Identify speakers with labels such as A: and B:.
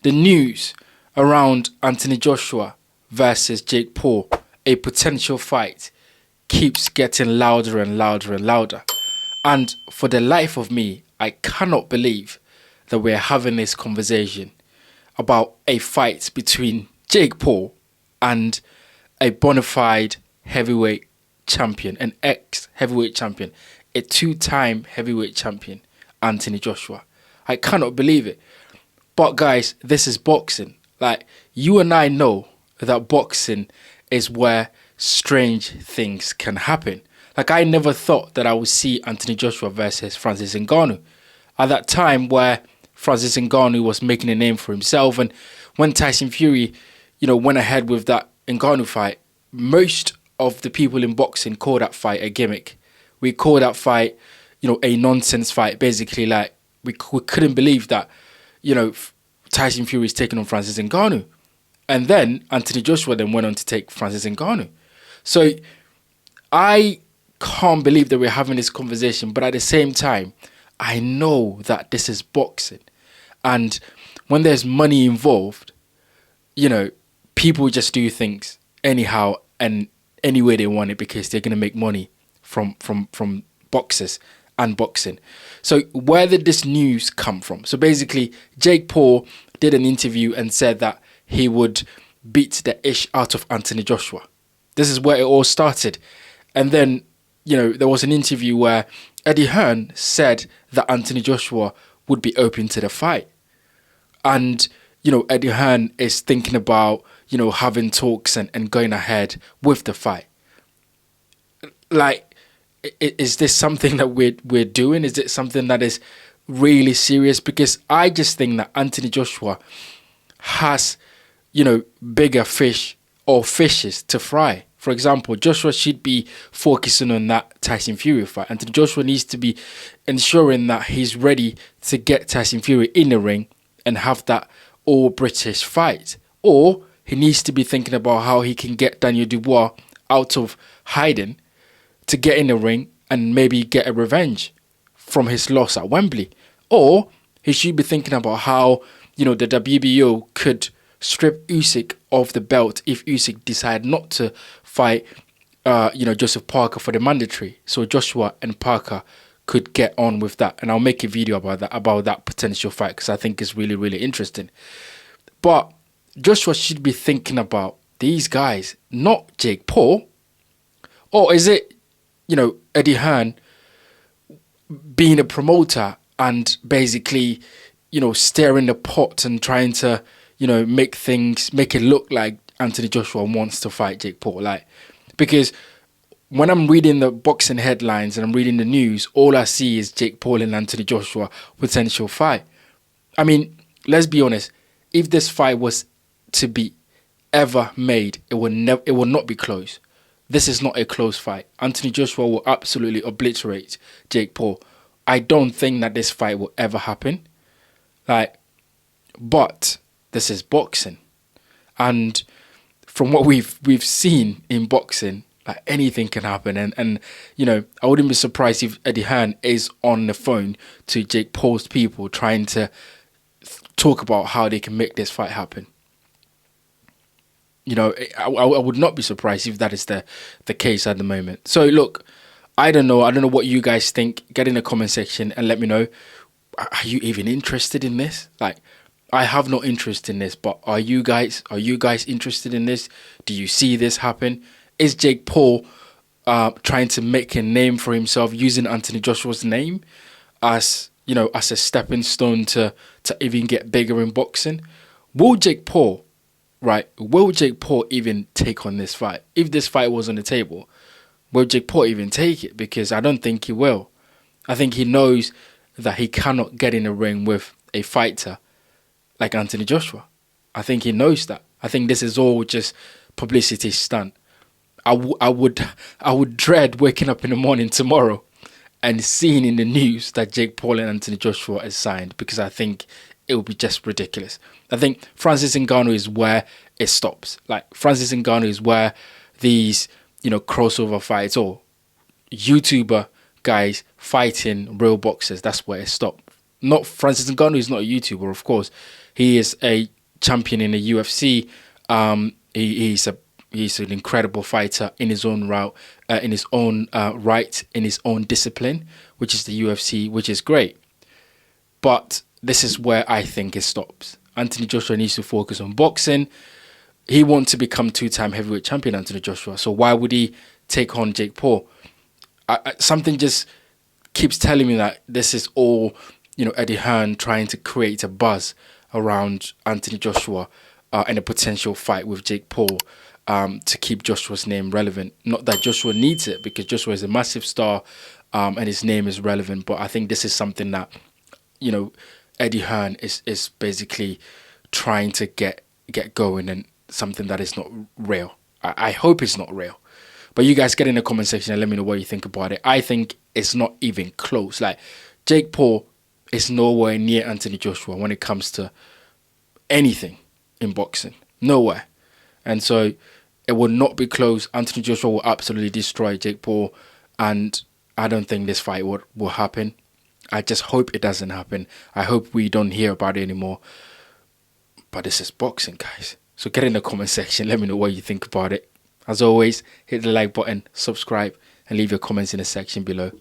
A: the news around Anthony Joshua versus Jake Paul, a potential fight, keeps getting louder and louder and louder. And for the life of me, I cannot believe that we're having this conversation about a fight between Jake Paul and a bona fide heavyweight champion, an ex-heavyweight champion, a two-time heavyweight champion, Anthony Joshua. I cannot believe it. But guys, this is boxing. Like, you and I know that boxing is where strange things can happen. Like, I never thought that I would see Anthony Joshua versus Francis Ngannou. At that time where Francis Ngannou was making a name for himself, and when Tyson Fury, went ahead with that Ngannou fight, most of the people in boxing call that fight a gimmick. We call that fight, a nonsense fight. Basically, like, we couldn't believe that, Tyson Fury is taking on Francis Ngannou. And then Anthony Joshua then went on to take Francis Ngannou. So I can't believe that we're having this conversation, but at the same time, I know that this is boxing. And when there's money involved, people just do things anyhow and any way they want it because they're going to make money from boxers and boxing. So where did this news come from? So basically, Jake Paul did an interview and said that he would beat the ish out of Anthony Joshua. This is where it all started. And then, there was an interview where Eddie Hearn said that Anthony Joshua would be open to the fight. And, Eddie Hearn is thinking about, having talks and going ahead with the fight. Like, is this something that we're doing? Is it something that is really serious? Because I just think that Anthony Joshua has, bigger fish or fishes to fry. For example, Joshua should be focusing on that Tyson Fury fight. Anthony Joshua needs to be ensuring that he's ready to get Tyson Fury in the ring and have that all-British fight. Or he needs to be thinking about how he can get Daniel Dubois out of hiding to get in the ring and maybe get a revenge from his loss at Wembley. Or he should be thinking about how, the WBO could strip Usyk of the belt if Usyk decide not to fight, Joseph Parker for the mandatory. So Joshua and Parker could get on with that. And I'll make a video about that potential fight because I think it's really, really interesting. But Joshua should be thinking about these guys, not Jake Paul. Or is it, Eddie Hearn being a promoter and basically, stirring the pot and trying to, make it look like Anthony Joshua wants to fight Jake Paul. Like, because when I'm reading the boxing headlines and I'm reading the news, all I see is Jake Paul and Anthony Joshua potential fight. I mean, let's be honest. If this fight was to be ever made, it will not be close. This is not a close fight. Anthony Joshua will absolutely obliterate Jake Paul. I don't think that this fight will ever happen. But this is boxing. And from what we've seen in boxing, like, anything can happen. And I wouldn't be surprised if Eddie Hearn is on the phone to Jake Paul's people trying to talk about how they can make this fight happen. I would not be surprised if that is the case at the moment. So look, I don't know what you guys think. Get in the comment section and let me know. Are you even interested in this? Like, I have no interest in this, but are you guys interested in this? Do you see this happen? Is Jake Paul trying to make a name for himself using Anthony Joshua's name as a stepping stone to even get bigger in boxing? Will Jake Paul even take on this fight? If this fight was on the table, will Jake Paul even take it? Because I don't think he will. I think he knows that he cannot get in a ring with a fighter like Anthony Joshua. I think he knows that. I think this is all just publicity stunt. I would dread waking up in the morning tomorrow and seeing in the news that Jake Paul and Anthony Joshua is signed, because I think it would be just ridiculous. I think Francis Ngannou is where it stops. Like, Francis Ngannou is where these, crossover fights or YouTuber guys fighting real boxers, that's where it stops. not Francis Ngannou is not a YouTuber, of course. He is a champion in the UFC. He's an incredible fighter in his own route, in his own right, in his own discipline, which is the UFC, which is great. But this is where I think it stops. Anthony Joshua needs to focus on boxing. He wants to become two-time heavyweight champion, Anthony Joshua. So why would he take on Jake Paul? Something just keeps telling me that this is all, Eddie Hearn trying to create a buzz around Anthony Joshua and a potential fight with Jake Paul to keep Joshua's name relevant. Not that Joshua needs it, because Joshua is a massive star and his name is relevant. But I think this is something that, Eddie Hearn is basically trying to get going, and something that is not real. I hope it's not real. But you guys get in the comment section and let me know what you think about it. I think it's not even close. Like, Jake Paul is nowhere near Anthony Joshua when it comes to anything in boxing. Nowhere. And so it will not be close. Anthony Joshua will absolutely destroy Jake Paul. And I don't think this fight will happen. I just hope it doesn't happen. I hope we don't hear about it anymore. But this is boxing, guys. So get in the comment section. Let me know what you think about it. As always, hit the like button, subscribe, and leave your comments in the section below.